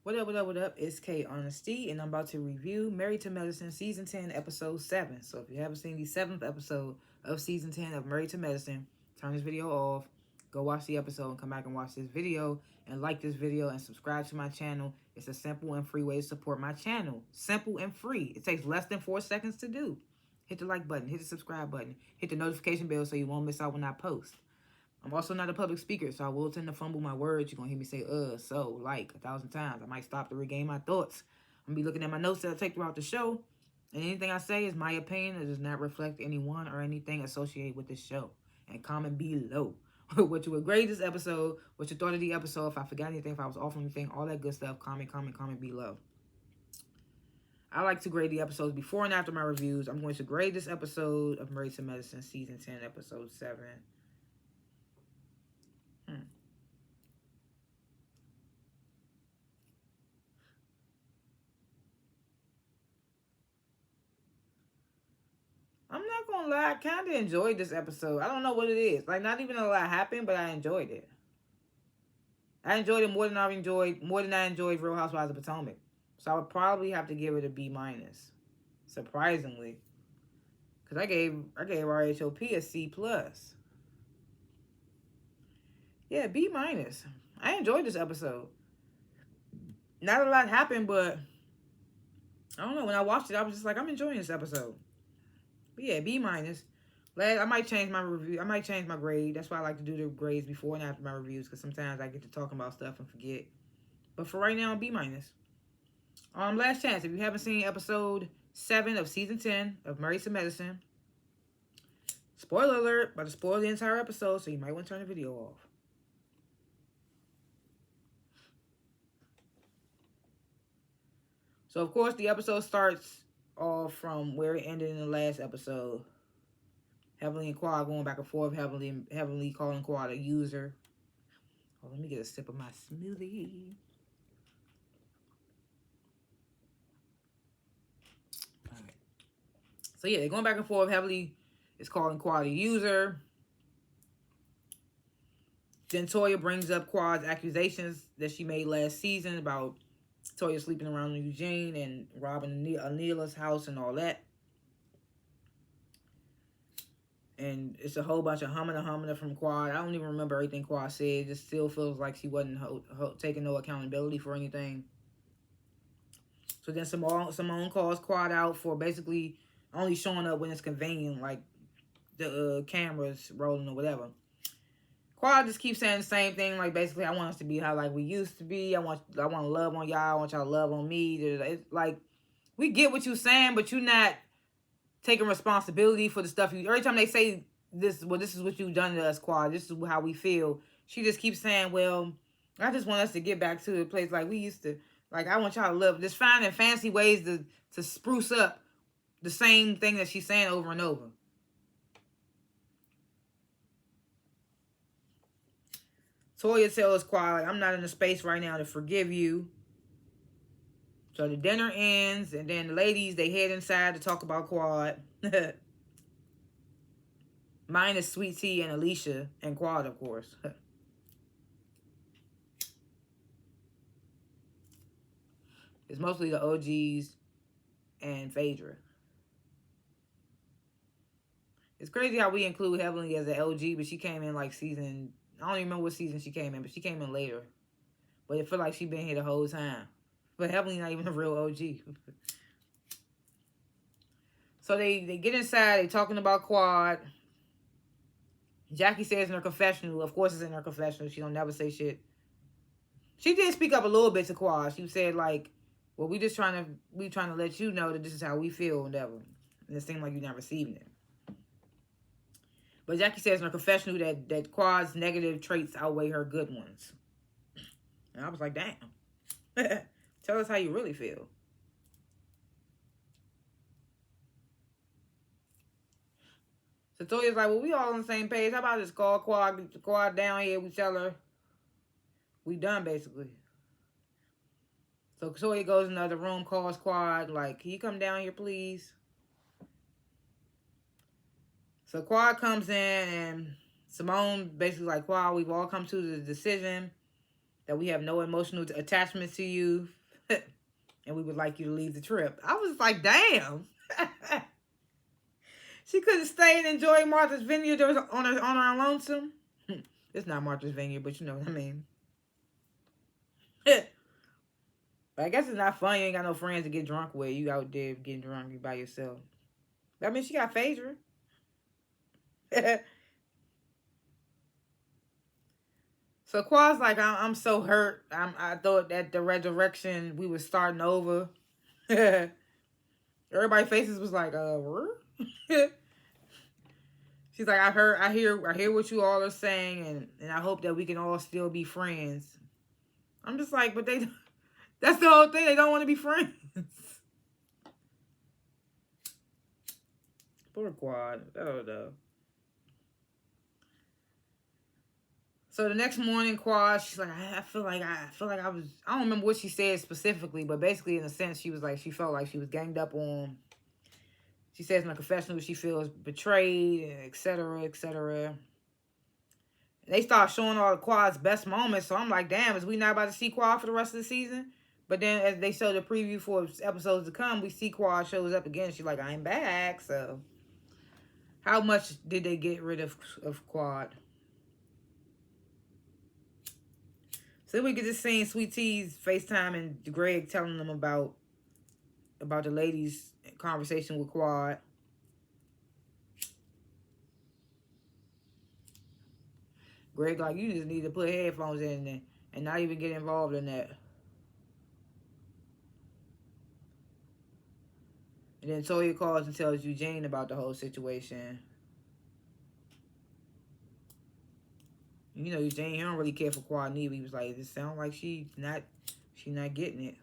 What up, what up, what up? It's K.Honesty, and I'm about to review Married to Medicine Season 10, Episode 7. So if you haven't seen the 7th episode of Season 10 of Married to Medicine, turn this video off, go watch the episode, and come back and watch this video, and like this video, and subscribe to my channel. It's a simple and free way to support my channel. Simple and free. It takes less than 4 seconds to do. Hit the like button, hit the subscribe button, hit the notification bell so you won't miss out when I post. I'm also not a public speaker, so I will tend to fumble my words. You're going to hear me say, so, like, 1,000 times. I might stop to regain my thoughts. I'm going to be looking at my notes that I take throughout the show. And anything I say is my opinion. It does not reflect anyone or anything associated with this show. And comment below what you would grade this episode, what you thought of the episode, if I forgot anything, if I was off on anything, all that good stuff. Comment below. I like to grade the episodes before and after my reviews. I'm going to grade this episode of Married to Medicine, Season 10, Episode 7. I'm not gonna lie, I kind of enjoyed this episode. I don't know what it is. Like, not even a lot happened, but I enjoyed it. I enjoyed it more than I enjoyed Real Housewives of Potomac. So I would probably have to give it a B minus. Surprisingly, because I gave RHOP a C plus. Yeah, B minus. I enjoyed this episode. Not a lot happened, but I don't know. When I watched it, I was just like, I'm enjoying this episode. But yeah, B minus. I might change my review. I might change my grade. That's why I like to do the grades before and after my reviews, because sometimes I get to talking about stuff and forget. But for right now, B minus. Last chance. If you haven't seen episode 7 of season 10 of Married to Medicine, spoiler alert, about to spoil the entire episode, so you might want to turn the video off. So of course, the episode starts off from where it ended in the last episode. Heavenly and Quad going back and forth. Heavenly calling Quad a user. Oh, let me get a sip of my smoothie. All right. So yeah, they're going back and forth. Heavenly is calling Quad a user. Then Toya brings up Quad's accusations that she made last season about Toya sleeping around Eugene and robbing Anila's house and all that. And it's a whole bunch of humana from Quad. I don't even remember everything Quad said. It just still feels like she wasn't taking no accountability for anything. So then Simone calls Quad out for basically only showing up when it's convenient, like the cameras rolling or whatever. Quad just keeps saying the same thing, like basically, I want us to be how like we used to be. I want to love on y'all. I want y'all to love on me. It's like, we get what you're saying, but you're not taking responsibility for the stuff you. Every time they say this, well, this is what you've done to us, Quad. This is how we feel. She just keeps saying, well, I just want us to get back to a place like we used to. Like, I want y'all to love. Just finding fancy ways to spruce up the same thing that she's saying over and over. Toya tells Quad, like, I'm not in a space right now to forgive you. So the dinner ends, and then the ladies, they head inside to talk about Quad. Minus Sweet Tea and Alicia and Quad, of course. It's mostly the OGs and Phaedra. It's crazy how we include Heavenly as an LG, but she came in like season... I don't even remember what season she came in, but she came in later. But it feel like she been here the whole time. But Heavenly not even a real OG. So they get inside. They talking about Quad. Jackie says in her confessional. Of course it's in her confessional. She don't never say shit. She did speak up a little bit to Quad. She said like, well, we trying to let you know that this is how we feel, whatever. And it seemed like you're not receiving it. But Jackie says in her confessional that Quad's negative traits outweigh her good ones. And I was like, damn. Tell us how you really feel. So Toya's like, well, we all on the same page. How about I just call Quad down here. We tell her we done, basically. So Toya goes in the other room, calls Quad, like, can you come down here, please? So Quad comes in, and Simone basically like, Quad, we've all come to the decision that we have no emotional attachment to you, and we would like you to leave the trip. I was like, damn. She couldn't stay and enjoy Martha's Vineyard on her lonesome. It's not Martha's Vineyard, but you know what I mean. But I guess it's not fun. You ain't got no friends to get drunk with. You out there getting drunk by yourself. I mean, she got Phaedra. So Quad's like, I'm so hurt. I thought that the resurrection, we were starting over. Everybody's faces was like, She's like, I hear what you all are saying, and I hope that we can all still be friends. I'm just like, but that's the whole thing. They don't want to be friends. Poor Quad. I don't know. So the next morning, Quad, she's like, I feel like I was, I don't remember what she said specifically, but basically in a sense, she was like, she felt like she was ganged up on. She says in a confessional she feels betrayed, etc., etc. They start showing all of Quad's best moments, so I'm like, damn, is we not about to see Quad for the rest of the season? But then as they show the preview for episodes to come, we see Quad shows up again. She's like, I'm back, so how much did they get rid of Quad? So then we get to seeing Sweet Tea's FaceTime and Greg telling them about the ladies' conversation with Quad. Greg like, you just need to put headphones in there and not even get involved in that. And then Toya calls and tells Eugene about the whole situation. You know, Eugene, he don't really care for Quad neither. He was like, it sounds like she not getting it.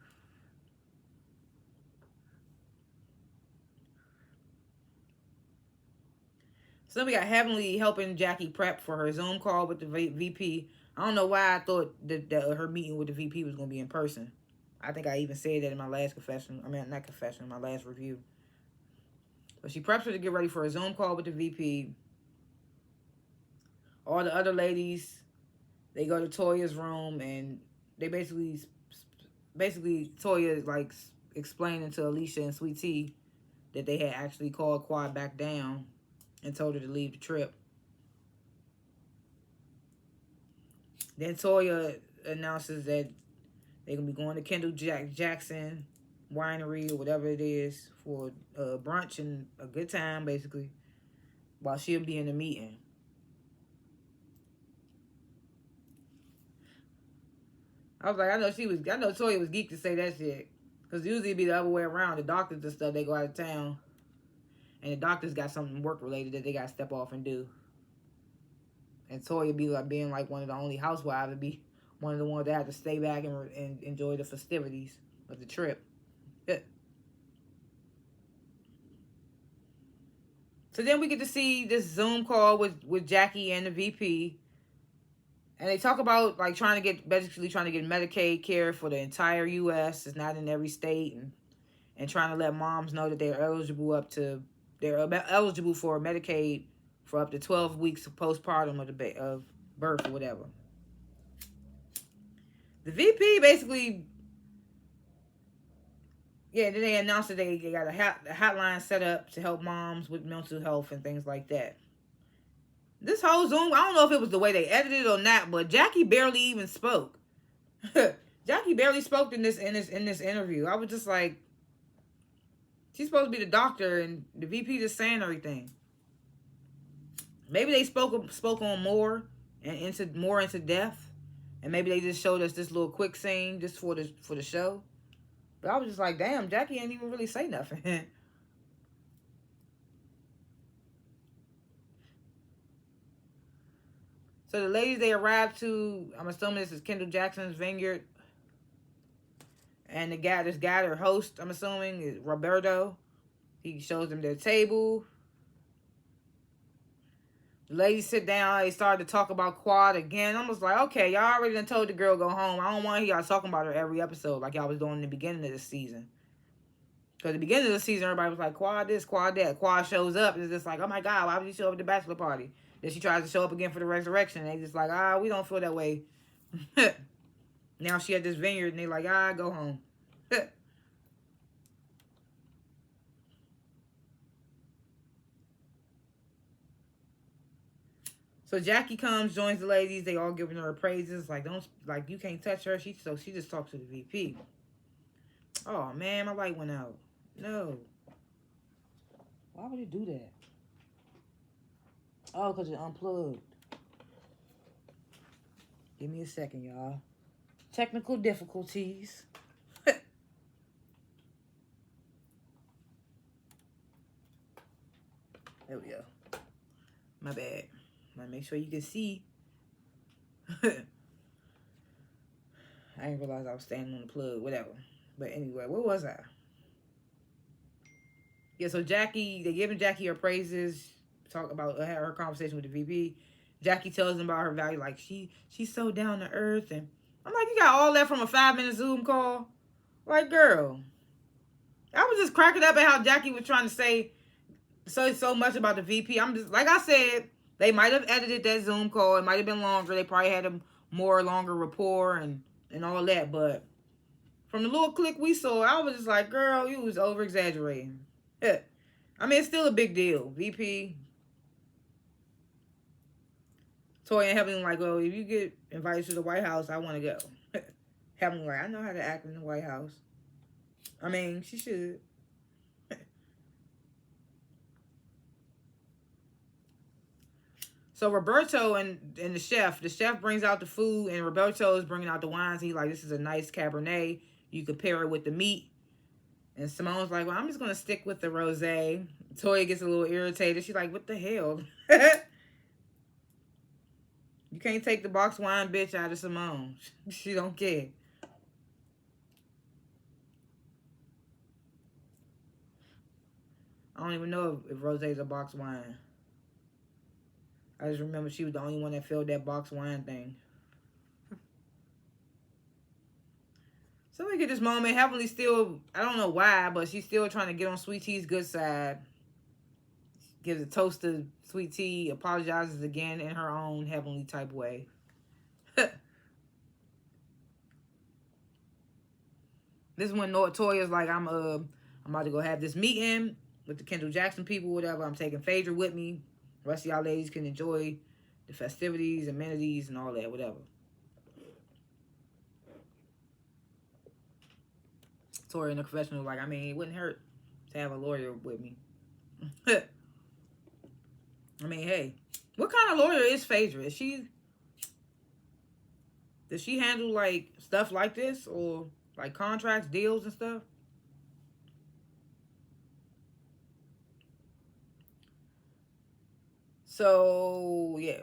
So we got Heavenly helping Jackie prep for her Zoom call with the VP. I don't know why I thought that her meeting with the VP was going to be in person. I think I even said that in my last confession. I mean, not confession, my last review. But she preps her to get ready for a Zoom call with the VP. All the other ladies, they go to Toya's room, and they basically Toya is like explaining to Alicia and Sweet Tea that they had actually called Quad back down and told her to leave the trip. Then Toya announces that they're going to be going to Kendall Jackson Winery or whatever it is for brunch and a good time, basically, while she'll be in the meeting. I was like, I know Toya was geeked to say that shit. Because usually it'd be the other way around. The doctors and stuff, they go out of town. And the doctors got something work-related that they got to step off and do. And Toya be like being like one of the only housewives, to be one of the ones that have to stay back and enjoy the festivities of the trip. So then we get to see this Zoom call with Jackie and the VP. And they talk about like trying to get Medicaid care for the entire U.S. It's not in every state, and trying to let moms know that they're eligible for Medicaid for up to 12 weeks of postpartum of birth or whatever. The VP basically, then they announced that they got a hotline set up to help moms with mental health and things like that. This whole Zoom, I don't know if it was the way they edited it or not, but Jackie barely even spoke. Jackie barely spoke in this interview. I was just like, she's supposed to be the doctor, and the VP just saying everything. Maybe they spoke on more and into depth, and maybe they just showed us this little quick scene just for the show. But I was just like, damn, Jackie ain't even really say nothing. So the ladies, they arrived to, I'm assuming this is Kendall Jackson's vineyard. And this guy, their host, I'm assuming, is Roberto. He shows them their table. The ladies sit down. They started to talk about Quad again. I was like, okay, y'all already done told the girl go home. I don't want to hear y'all talking about her every episode like y'all was doing in the beginning of the season. Because the beginning of the season, everybody was like, Quad this, Quad that. Quad shows up. It's just like, oh my God, why would you show up at the bachelor party? Then she tries to show up again for the resurrection. And they just like, we don't feel that way. Now she at this vineyard, and they like, go home. So Jackie comes, joins the ladies. They all giving her praises. Like, don't, like, you can't touch her. She just talks to the VP. Oh man, my light went out. No. Why would it do that? Oh, because it unplugged. Give me a second, y'all. Technical difficulties. There we go. My bad. Let me make sure you can see. I didn't realize I was standing on the plug. Whatever. But anyway, where was I? Yeah, so Jackie, they giving Jackie her praises. Talk about her conversation with the VP. Jackie tells them about her value. Like, she's so down to earth. And I'm like, you got all that from a 5-minute Zoom call? Like, girl. I was just cracking up at how Jackie was trying to say so much about the VP. I'm just, like I said, they might have edited that Zoom call. It might have been longer. They probably had a longer rapport and all that. But from the little clip we saw, I was just like, girl, you was over-exaggerating. I mean, it's still a big deal. VP. Toya and Heavenly like, well, if you get invited to the White House, I want to go. Heavenly like, I know how to act in the White House. I mean, she should. So Roberto and the chef brings out the food, and Roberto is bringing out the wines. He's like, this is a nice Cabernet. You could pair it with the meat. And Simone's like, well, I'm just going to stick with the rosé. Toya gets a little irritated. She's like, what the hell? You can't take the box wine bitch out of Simone. She don't care. I don't even know if rosé's a box wine. I just remember she was the only one that filled that box wine thing. So we get this moment. Heavenly still, I don't know why, but she's still trying to get on Sweet Tea's good side. Gives a toast to Sweet Tea, apologizes again in her own Heavenly type way. This is when Toya's like, I'm about to go have this meeting with the Kendall Jackson people, whatever. I'm taking Phaedra with me. The rest of y'all ladies can enjoy the festivities, amenities, and all that, whatever. Toya in the confessional like, I mean, it wouldn't hurt to have a lawyer with me. I mean, hey, what kind of lawyer is Phaedra? Does she handle like stuff like this, or like contracts, deals, and stuff? So yeah,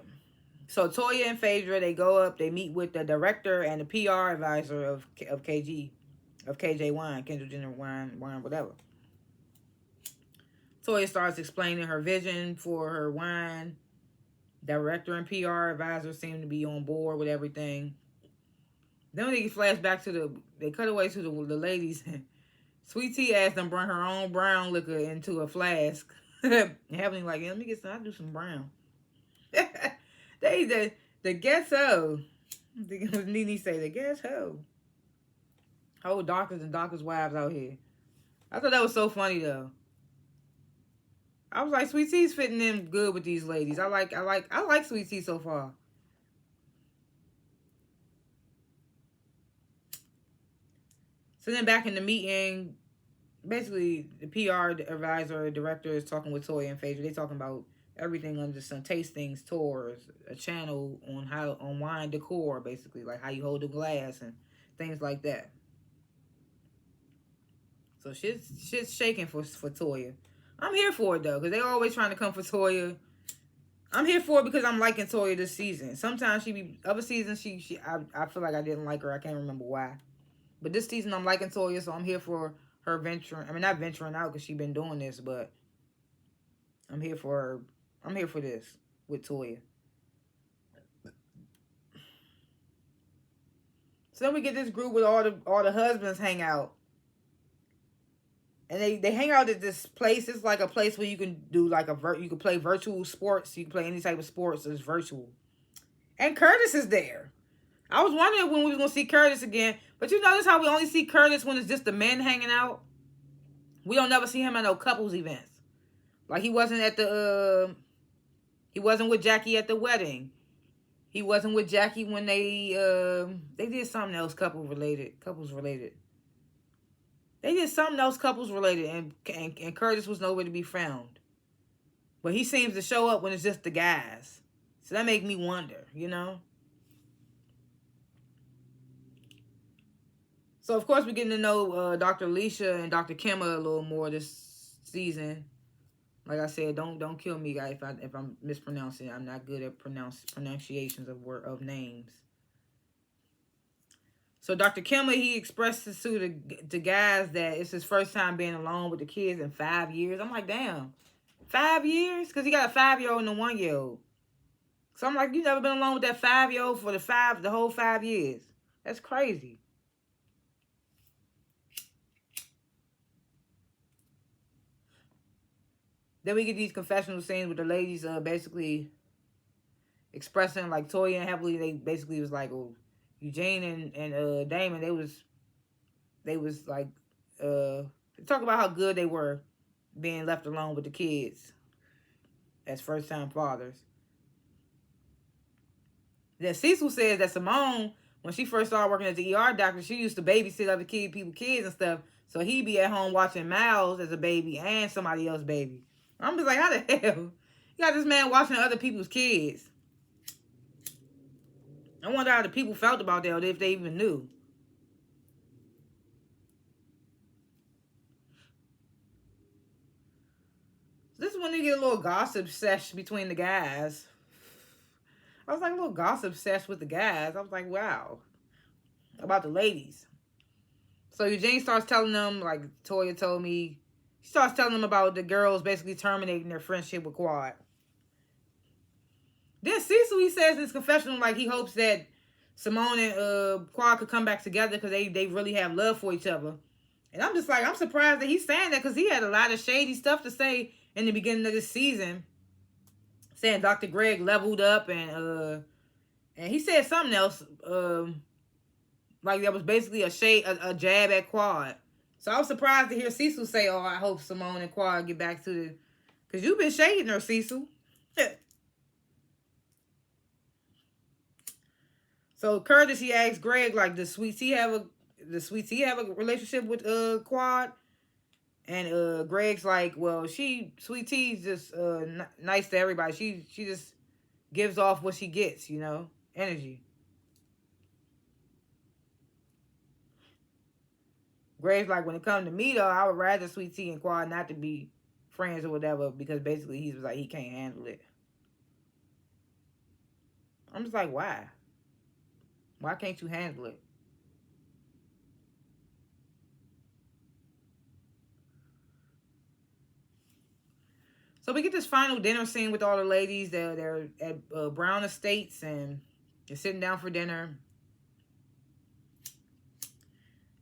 so Toya and Phaedra, they go up, they meet with the director and the PR advisor of KJ Wine, Kendall Jenner Wine, whatever. Toya starts explaining her vision for her wine. Director and PR advisor seem to be on board with everything. Then they flash back to they cut away to the ladies. Sweet Tea asked them bring her own brown liquor into a flask. Heavenly like, let me get some, I'll do some brown. The guess ho. I think it was Nene say, the guess ho. Whole doctors and doctors' wives out here. I thought that was so funny though. I was like, Sweet Tea's fitting in good with these ladies. I like Sweet Tea so far. So then back in the meeting, basically the PR advisor, director is talking with Toya and Phaedra. They talking about everything under some tastings, tours, a channel on wine decor, basically, like how you hold the glass and things like that. So shit's shaking for Toya. I'm here for it though, because they always trying to come for Toya. I'm here for it because I'm liking Toya this season. Sometimes other seasons I feel like I didn't like her. I can't remember why. But this season I'm liking Toya, so I'm here for her venturing. I mean, not venturing out because she's been doing this, but I'm here for her. I'm here for this with Toya. So then we get this group with all the husbands hang out. And they hang out at this place. It's like a place where you can do like you can play virtual sports. You can play any type of sports that's virtual. And Curtis is there. I was wondering when we was gonna see Curtis again, but you notice how we only see Curtis when it's just the men hanging out. We don't never see him at no couples events. Like he wasn't at the he wasn't with Jackie at the wedding. He wasn't with Jackie when they did something else couples related. They did something else couples related, and Curtis was nowhere to be found. But he seems to show up when it's just the guys. So that make me wonder, you know. So of course we're getting to know Dr. Alicia and Dr. Kimma a little more this season. Like I said, don't kill me, guys, if I'm mispronouncing. I'm not good at pronunciations of names. So Dr. Kimma, he expresses to the guys that it's his first time being alone with the kids in 5 years. I'm like, damn, 5 years? Because he got a 5-year-old and a 1-year-old. So I'm like, you never been alone with that 5-year-old for the whole 5 years. That's crazy. Then we get these confessional scenes with the ladies basically expressing, like Toya and Heavily, they basically was like, oh, Eugene and Damon, they was like talk about how good they were being left alone with the kids as first time fathers. Then Cecil says that Simone, when she first started working as the ER doctor, she used to babysit other people's kids and stuff. So he'd be at home watching Miles as a baby and somebody else's baby. I'm just like, how the hell? You got this man watching other people's kids. I wonder how the people felt about that, or if they even knew. This is when you get a little gossip sesh between the guys. I was like, a little gossip sesh with the guys. I was like, wow. About the ladies. So Eugene starts telling them, like Toya told me, she starts telling them about the girls basically terminating their friendship with Quad. Then Cecil, he says in his confessional, like he hopes that Simone and Quad could come back together because they really have love for each other. And I'm just like, I'm surprised that he's saying that because he had a lot of shady stuff to say in the beginning of this season. Saying Dr. Greg leveled up and he said something else. Like that was basically a jab at Quad. So I was surprised to hear Cecil say, oh, I hope Simone and Quad get back to the... Because you've been shading her, Cecil. So Curtis, he asked Greg, like, does Sweet Tea have a relationship with Quad? And Greg's like, well, Sweet Tea's just nice to everybody. She just gives off what she gets, you know, energy. Greg's like, when it comes to me, though, I would rather Sweet Tea and Quad not to be friends or whatever, because basically he was like, he can't handle it. I'm just like, why? Why can't you handle it? So we get this final dinner scene with all the ladies. They're at Brown Estates and they're sitting down for dinner.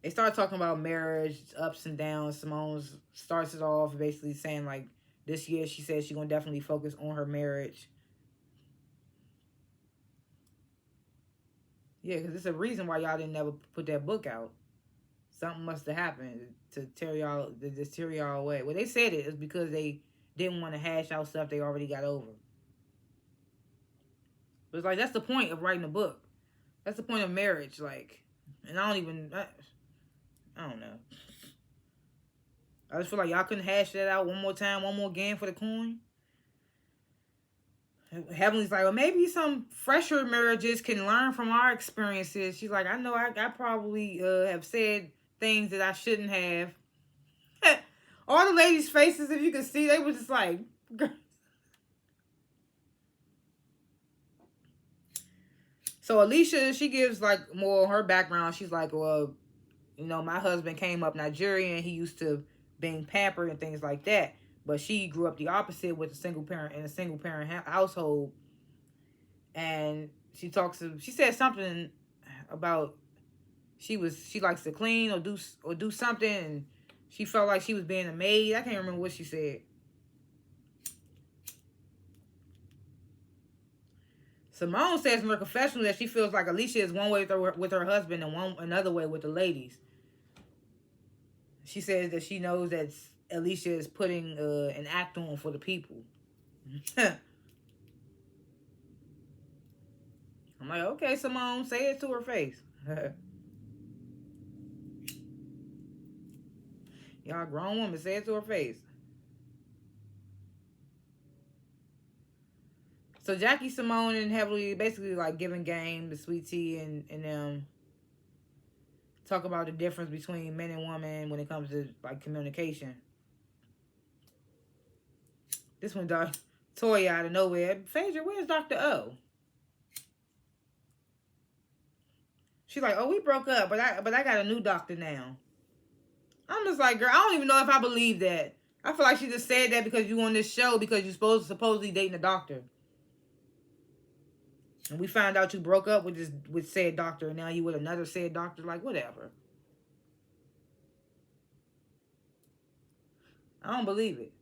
They start talking about marriage, ups and downs. Simone starts it off basically saying, like, this year she said she's going to definitely focus on her marriage. Yeah, because it's a reason why y'all didn't never put that book out. Something must have happened to tear y'all away. Well, they said it is because they didn't want to hash out stuff they already got over. But it's like, that's the point of writing a book. That's the point of marriage. Like, and I don't know. I just feel like y'all couldn't hash that out one more time, one more game for the coin. Heavenly's like, well, maybe some fresher marriages can learn from our experiences. She's like, I know I probably have said things that I shouldn't have. All the ladies' faces, if you could see, they were just like... So Alicia, she gives like more her background. She's like, well, you know, my husband came up Nigerian. He used to being pampered and things like that. But she grew up the opposite with a single parent household. And she said something about she likes to clean or do something, and she felt like she was being a maid. I can't remember what she said. Simone says in her confessional that she feels like Alicia is one way with her husband and another way with the ladies. She says that she knows that Alicia is putting an act on for the people. I'm like, okay, Simone, say it to her face. Y'all grown woman, say it to her face. So Jackie, Simone, and Heavily basically like giving game to Sweet Tea and them. Talk about the difference between men and women when it comes to like communication. This one, Toya out of nowhere. Phaedra, where's Dr. O? She's like, oh, we broke up, but I got a new doctor now. I'm just like, girl, I don't even know if I believe that. I feel like she just said that because you on this show because you're supposedly dating a doctor. And we found out you broke up with said doctor, and now you with another said doctor. Like, whatever. I don't believe it.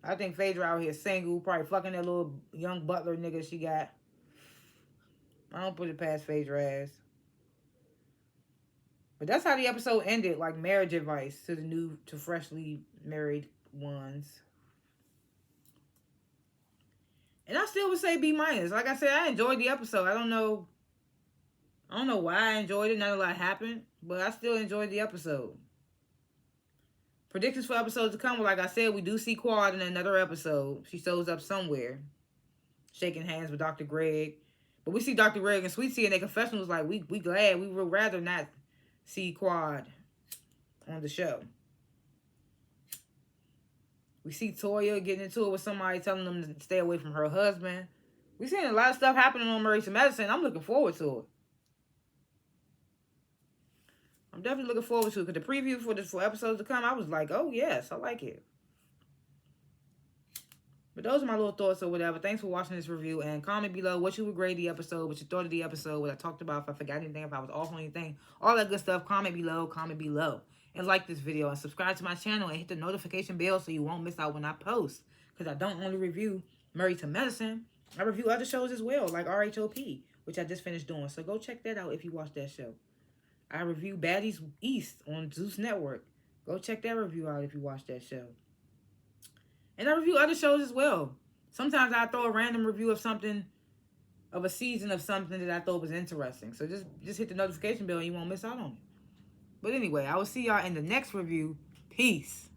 I think Phaedra out here single, probably fucking that little young butler nigga she got. I don't put it past Phaedra ass. But that's how the episode ended, like marriage advice to freshly married ones. And I still would say B-. Like I said, I enjoyed the episode. I don't know why I enjoyed it. Not a lot happened, but I still enjoyed the episode. Predictions for episodes to come. Well, like I said, we do see Quad in another episode. She shows up somewhere, shaking hands with Dr. Greg. But we see Dr. Greg and Sweet Tea in their confessionals like, we glad. We would rather not see Quad on the show. We see Toya getting into it with somebody, telling them to stay away from her husband. We seeing a lot of stuff happening on Married to Medicine. I'm looking forward to it. I'm definitely looking forward to it. Because the preview for episodes to come, I was like, oh, yes, I like it. But those are my little thoughts or whatever. Thanks for watching this review. And comment below what you would grade the episode, what you thought of the episode, what I talked about, if I forgot anything, if I was off on anything. All that good stuff. Comment below. And like this video. And subscribe to my channel. And hit the notification bell so you won't miss out when I post. Because I don't only review Married to Medicine. I review other shows as well. Like RHOP. Which I just finished doing. So go check that out if you watch that show. I review Baddies East on Zeus Network. Go check that review out if you watch that show. And I review other shows as well. Sometimes I throw a random review of something, of a season of something that I thought was interesting. So just hit the notification bell and you won't miss out on it. But anyway, I will see y'all in the next review. Peace.